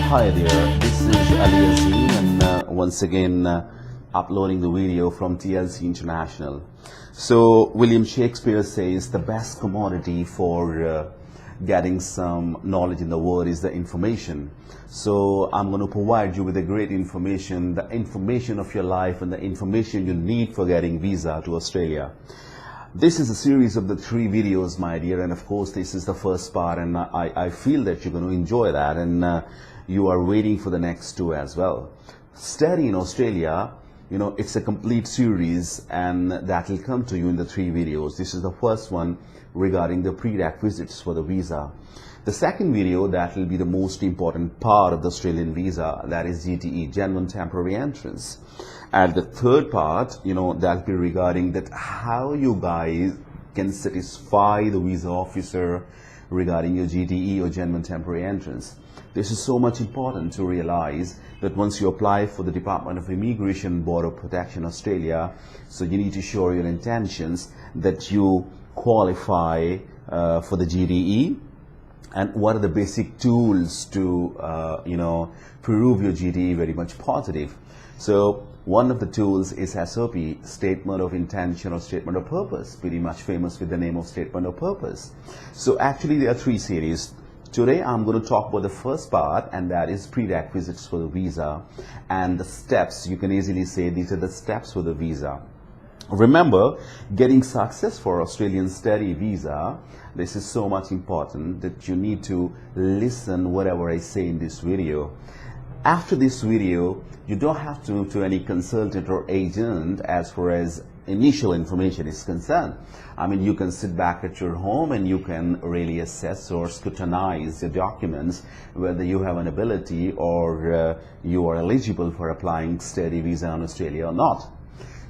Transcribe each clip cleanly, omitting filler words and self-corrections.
Hi there, this is Ali Azim and once again uploading the video from TLC International. So William Shakespeare says the best commodity for getting some knowledge in the world is the information. So I'm going to provide you with a great information, the information of your life and the information you need for getting visa to Australia. This is a series of the 3 videos, my dear, and of course this is the first part, and I feel that you're going to enjoy that, and you are waiting for the next 2 as well. Study in Australia, you know, it's a complete series, and that will come to you in the 3 videos. This is the first one regarding the prerequisites for the visa. The second video, that will be the most important part of the Australian visa, that is GTE, Genuine Temporary Entrance. And the third part, you know, that'll be regarding that how you guys can satisfy the visa officer regarding your GTE or Genuine Temporary Entrance. This is so much important to realize that once you apply for the Department of Immigration Border Protection Australia, so you need to show your intentions that you qualify for the GTE, and what are the basic tools to prove your GTE very much positive. So one of the tools is SOP, Statement of Intention or Statement of Purpose, pretty much famous with the name of Statement of Purpose. So actually there are 3 series. Today I'm going to talk about the first part, and that is prerequisites for the visa and the steps. You can easily say these are the steps for the visa. Remember, getting success for Australian study visa, this is so much important that you need to listen whatever I say in this video. After this video, you don't have to to any consultant or agent as far as initial information is concerned. I mean, you can sit back at your home and you can really assess or scrutinize the documents, whether you have an ability or you are eligible for applying study visa in Australia or not.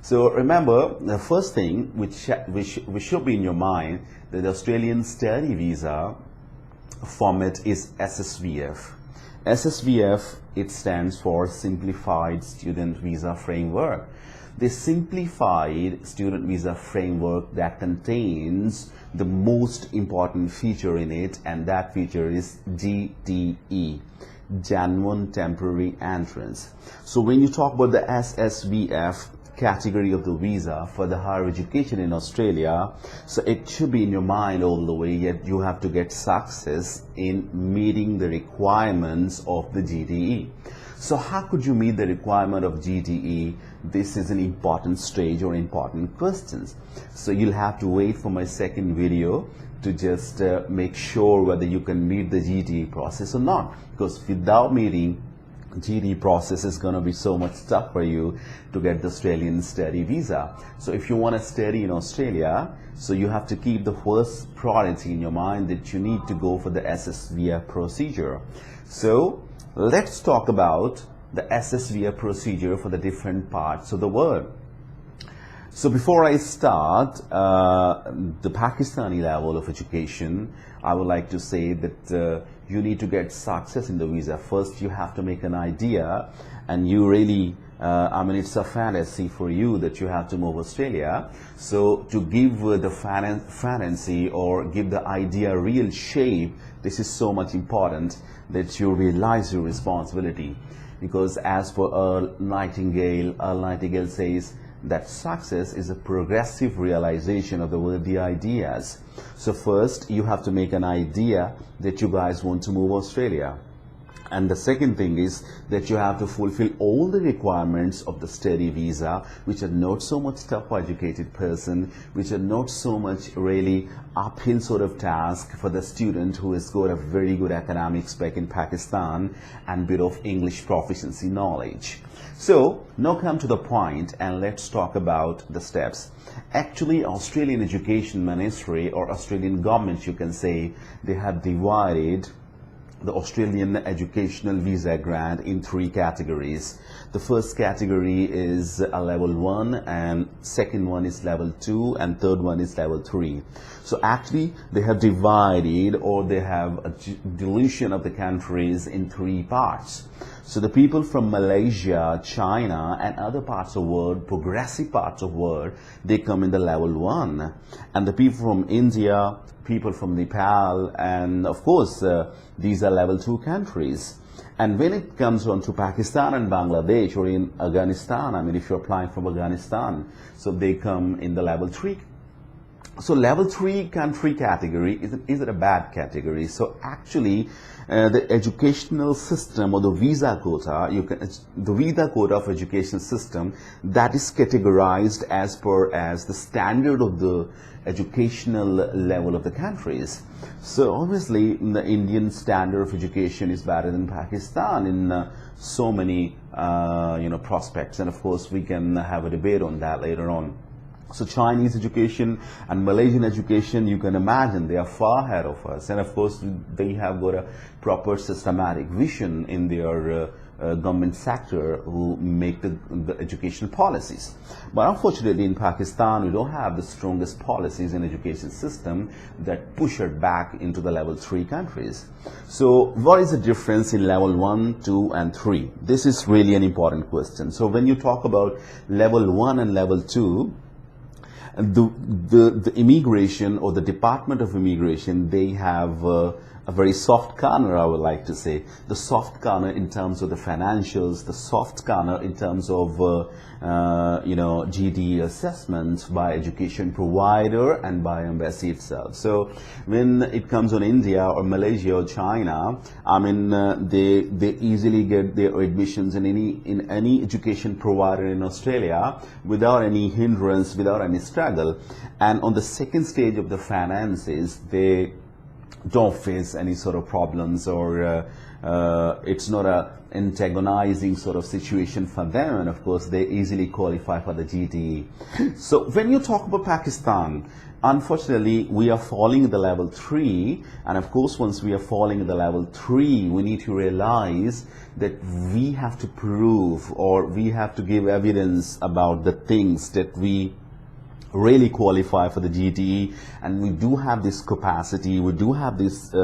So remember, the first thing which should be in your mind, that the Australian study visa format is SSVF. SSVF, it stands for Simplified Student Visa Framework. The simplified student visa framework that contains the most important feature in it, and that feature is GTE, Genuine Temporary Entrance. So when you talk about the SSVF category of the visa for the higher education in Australia, so it should be in your mind all the way, yet you have to get success in meeting the requirements of the GTE. So how could you meet the requirement of GTE? This is an important stage or important questions. So you'll have to wait for my second video to just make sure whether you can meet the GTE process or not, because without meeting GTE process is going to be so much tough for you to get the Australian study visa. So if you want to study in Australia, so you have to keep the first priority in your mind that you need to go for the SSVF procedure. So let's talk about the SSVF procedure for the different parts of the world. So before I start the Pakistani level of education, I would like to say that you need to get success in the visa. First, you have to make an idea, and you really, I mean, it's a fantasy for you that you have to move Australia. So to give the fantasy or give the idea real shape, this is so much important that you realize your responsibility. Because as for Earl Nightingale says that success is a progressive realization of the worthy ideas. So first, you have to make an idea that you guys want to move Australia. And the second thing is that you have to fulfill all the requirements of the study visa, which are not so much tough for educated person, which are not so much really uphill sort of task for the student who has got a very good academics back in Pakistan and bit of English proficiency knowledge. So now come to the point, and let's talk about the steps. Actually, Australian Education Ministry or Australian government, you can say, they have divided the Australian educational visa grant in 3 categories. The first category is a level 1, and second one is level 2, and third one is level 3. So actually they have divided, or they have a dilution of the countries in 3 parts. So the people from Malaysia, China and other parts of the world, progressive parts of the world, they come in the level 1. And the people from India, people from Nepal, and of course these are level 2 countries. And when it comes on to Pakistan and Bangladesh or in Afghanistan, I mean, if you're applying from Afghanistan, so they come in the level 3. So level 3 country category, is it a bad category? So actually, the educational system or the visa quota, the visa quota of education system, that is categorized as per as the standard of the educational level of the countries. So obviously, the Indian standard of education is better than Pakistan in so many prospects, and of course we can have a debate on that later on. So Chinese education and Malaysian education, you can imagine they are far ahead of us, and of course they have got a proper systematic vision in their government sector who make the education policies. But unfortunately in Pakistan we don't have the strongest policies in education system that push it back into the level 3 countries. So what is the difference in level 1, 2 and 3? This is really an important question. So when you talk about level 1 and level 2, the immigration or the Department of Immigration, they have a very soft corner, I would like to say. The soft corner in terms of the financials, the soft corner in terms of GDE assessments by education provider and by embassy itself. So when it comes on India or Malaysia or China, I mean they easily get their admissions in any education provider in Australia without any hindrance, without any struggle. And on the second stage of the finances, they don't face any sort of problems, or it's not a antagonizing sort of situation for them, and of course they easily qualify for the GDE. So when you talk about Pakistan, unfortunately we are falling in the level 3, and of course once we are falling in the level 3, we need to realize that we have to prove, or we have to give evidence about the things that we really qualify for the GDE, and we do have this capacity, we do have this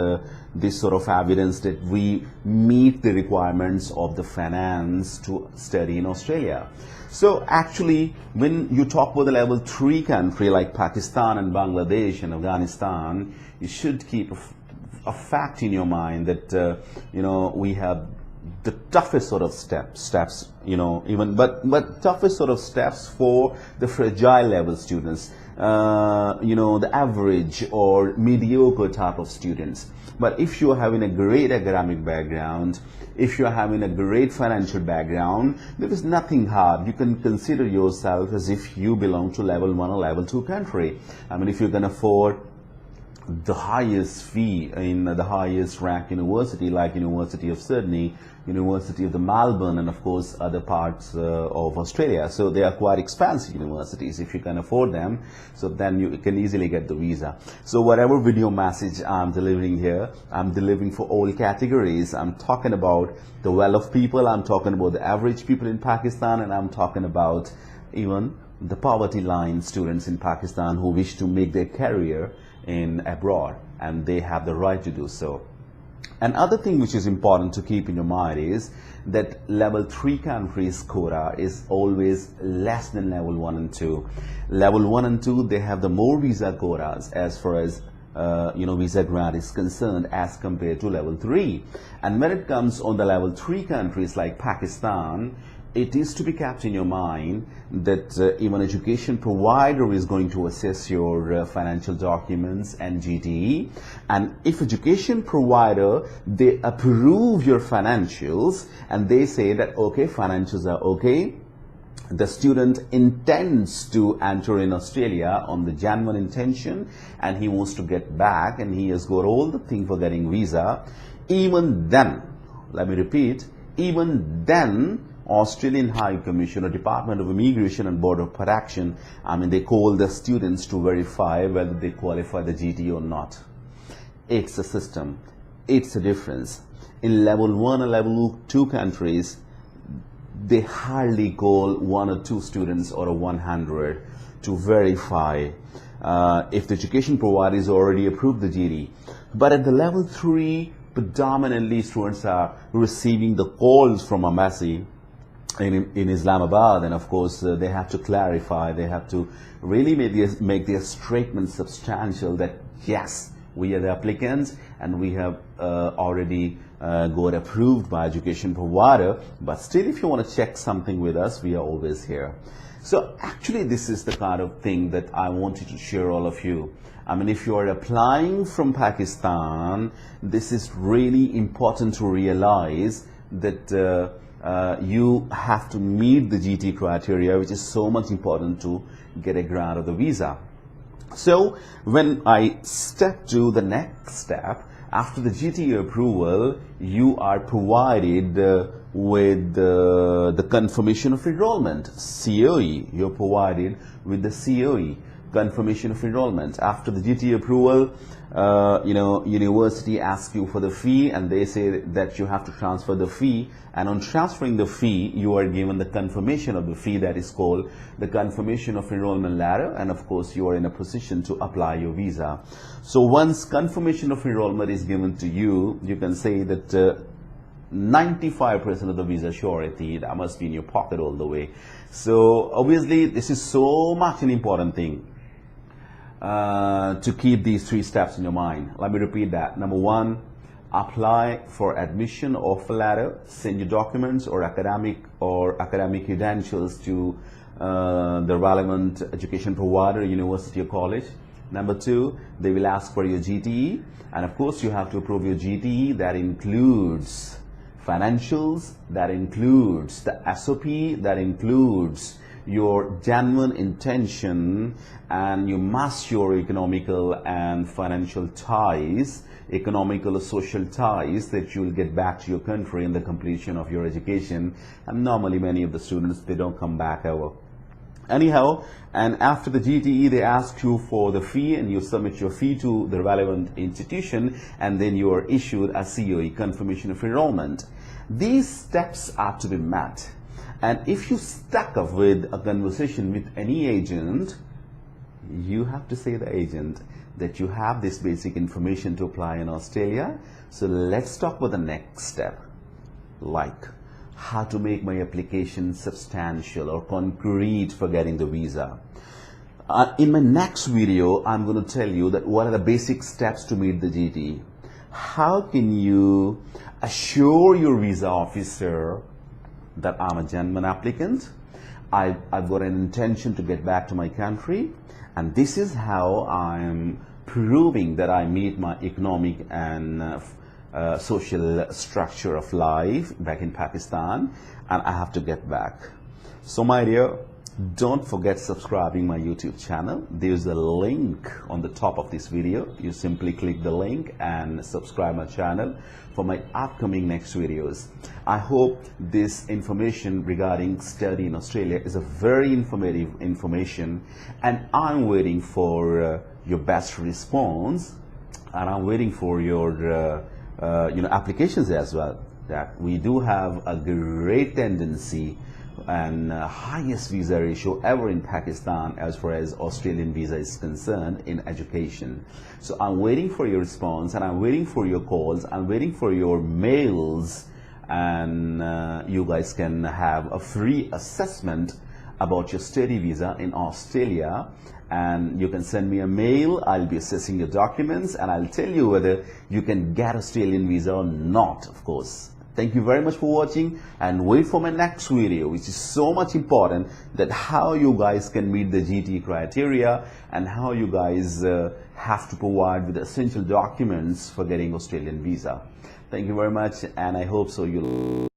this sort of evidence that we meet the requirements of the finance to study in Australia. So actually, when you talk about the level 3 country like Pakistan and Bangladesh and Afghanistan, you should keep a fact in your mind that we have the toughest sort of steps, but toughest sort of steps for the fragile level students, the average or mediocre type of students. But if you're having a great academic background, if you're having a great financial background, there is nothing hard. You can consider yourself as if you belong to level 1 or level 2 country. I mean, if you can afford the highest fee in the highest ranked university like University of Sydney, University of the Melbourne, and of course other parts of Australia. So they are quite expensive universities. If you can afford them, so then you can easily get the visa. So whatever video message I'm delivering here, I'm delivering for all categories. I'm talking about the well-off people, I'm talking about the average people in Pakistan, and I'm talking about even the poverty line students in Pakistan who wish to make their career in abroad, and they have the right to do so. Another thing which is important to keep in your mind is that level 3 countries quota is always less than level 1 and 2. Level 1 and 2, they have the more visa quotas as far as visa grant is concerned as compared to level 3. And when it comes on the level 3 countries like Pakistan, it is to be kept in your mind that even education provider is going to assess your financial documents and GDE, and if education provider, they approve your financials and they say that okay, financials are okay, the student intends to enter in Australia on the genuine intention and he wants to get back and he has got all the things for getting visa, even then, let me repeat, even then Australian High Commission or Department of Immigration and Border Protection, I mean, they call the students to verify whether they qualify the GT or not. It's a system. It's a difference. In level 1 and level 2 countries, they hardly call 1 or 2 students or a 100 to verify if the education provider is already approved the GD. But at the level 3, predominantly students are receiving the calls from embassy in Islamabad, and of course they have to clarify, they have to really make their statement substantial that yes, we are the applicants and we have already got approved by education provider, but still if you want to check something with us, we are always here. So actually this is the kind of thing that I wanted to share all of you. I mean, if you are applying from Pakistan, this is really important to realize that you have to meet the GT criteria, which is so much important to get a grant of the visa. So when I step to the next step, after the GT approval, you are provided with the confirmation of enrollment, COE. You're provided with the COE, confirmation of enrollment. After the GT approval, university asks you for the fee, and they say that you have to transfer the fee, and on transferring the fee you are given the confirmation of the fee, that is called the confirmation of enrollment letter, and of course you are in a position to apply your visa. So once confirmation of enrollment is given to you, you can say that 95% of the visa surety that must be in your pocket all the way. So obviously this is so much an important thing to keep these 3 steps in your mind. Let me repeat that. Number 1, apply for admission offer letter, send your documents or academic credentials to the relevant education provider, university or college. Number 2, they will ask for your GTE, and of course you have to approve your GTE. That includes financials, that includes the SOP, that includes your genuine intention, and you must show economical and financial ties, economical or social ties, that you will get back to your country in the completion of your education. And normally many of the students, they don't come back ever. Anyhow, and after the GTE they ask you for the fee, and you submit your fee to the relevant institution, and then you are issued a COE, confirmation of enrollment. These steps are to be met, and if you stuck up with a conversation with any agent, you have to say the agent that you have this basic information to apply in Australia. So let's talk about the next step, like how to make my application substantial or concrete for getting the visa. In my next video, I'm going to tell you that what are the basic steps to meet the GT. How can you assure your visa officer that I'm a genuine applicant, I've got an intention to get back to my country, and this is how I'm proving that I meet my economic and social structure of life back in Pakistan, and I have to get back. So my dear, don't forget subscribing my YouTube channel. There's a link on the top of this video. You simply click the link and subscribe my channel for my upcoming next videos. I hope this information regarding study in Australia is a very informative information, and I'm waiting for your best response, and I'm waiting for your applications as well. That we do have a great tendency and highest visa ratio ever in Pakistan as far as Australian visa is concerned in education. So I'm waiting for your response, and I'm waiting for your calls, I'm waiting for your mails, and you guys can have a free assessment about your study visa in Australia, and you can send me a mail. I'll be assessing your documents, and I'll tell you whether you can get Australian visa or not, of course. Thank you very much for watching, and wait for my next video, which is so much important, that how you guys can meet the GT criteria and how you guys have to provide with essential documents for getting Australian visa. Thank you very much, and I hope so you'll